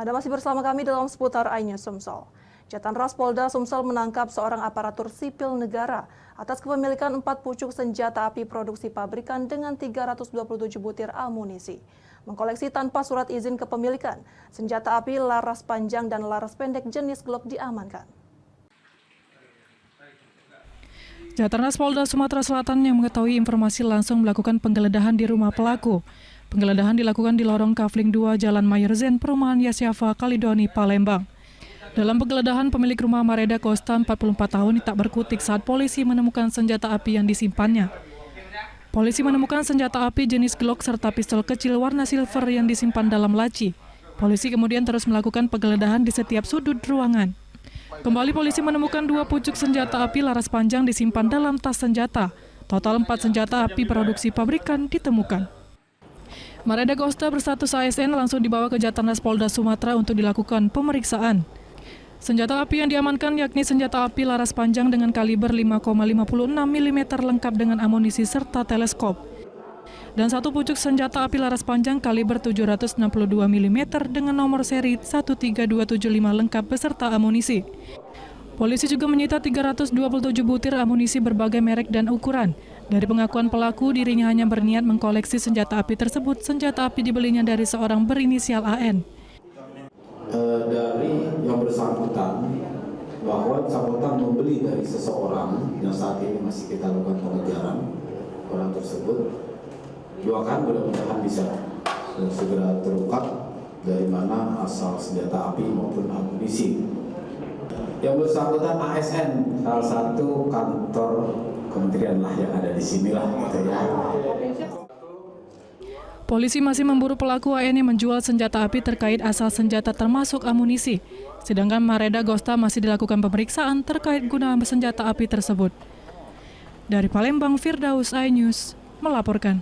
Anda masih bersama kami dalam seputar iNews Sumsel. Jatan-Ras Polda Sumsel menangkap seorang aparatur sipil negara atas kepemilikan 4 pucuk senjata api produksi pabrikan dengan 327 butir amunisi. Mengkoleksi tanpa surat izin kepemilikan, senjata api laras panjang dan laras pendek jenis Glock diamankan. Jatan-Ras Polda Sumatera Selatan yang mengetahui informasi langsung melakukan penggeledahan di rumah pelaku. Penggeledahan dilakukan di lorong Kafling 2 Jalan Mayer Zen, Perumahan Yasyafa, Kalidoni, Palembang. Dalam penggeledahan, pemilik rumah Mareda Costa 44 tahun tak berkutik saat polisi menemukan senjata api yang disimpannya. Polisi menemukan senjata api jenis Glock serta pistol kecil warna silver yang disimpan dalam laci. Polisi kemudian terus melakukan penggeledahan di setiap sudut ruangan. Kembali polisi menemukan 2 pucuk senjata api laras panjang disimpan dalam tas senjata. Total 4 senjata api produksi pabrikan ditemukan. Mareda Costa berstatus ASN langsung dibawa ke Jatan-Ras Polda Sumatera untuk dilakukan pemeriksaan. Senjata api yang diamankan yakni senjata api laras panjang dengan kaliber 5,56 mm lengkap dengan amunisi serta teleskop. Dan 1 pucuk senjata api laras panjang kaliber 762 mm dengan nomor seri 13275 lengkap beserta amunisi. Polisi juga menyita 327 butir amunisi berbagai merek dan ukuran. Dari pengakuan pelaku, dirinya hanya berniat mengkoleksi senjata api tersebut. Senjata api dibelinya dari seorang berinisial AN. Dari yang bersangkutan, bahwa bersangkutan membeli dari seseorang yang saat ini masih kita lakukan pengejaran orang tersebut. Doakan mudah-mudahan bisa segera terungkap dari mana asal senjata api maupun amunisi. Yang bersangkutan ASN, salah satu kantor kementerian lah yang ada di sinilah gitu ya. Polisi masih memburu pelaku AN yang menjual senjata api terkait asal senjata termasuk amunisi. Sedangkan Mareda Costa masih dilakukan pemeriksaan terkait guna senjata api tersebut. Dari Palembang, Firdaus, iNews melaporkan.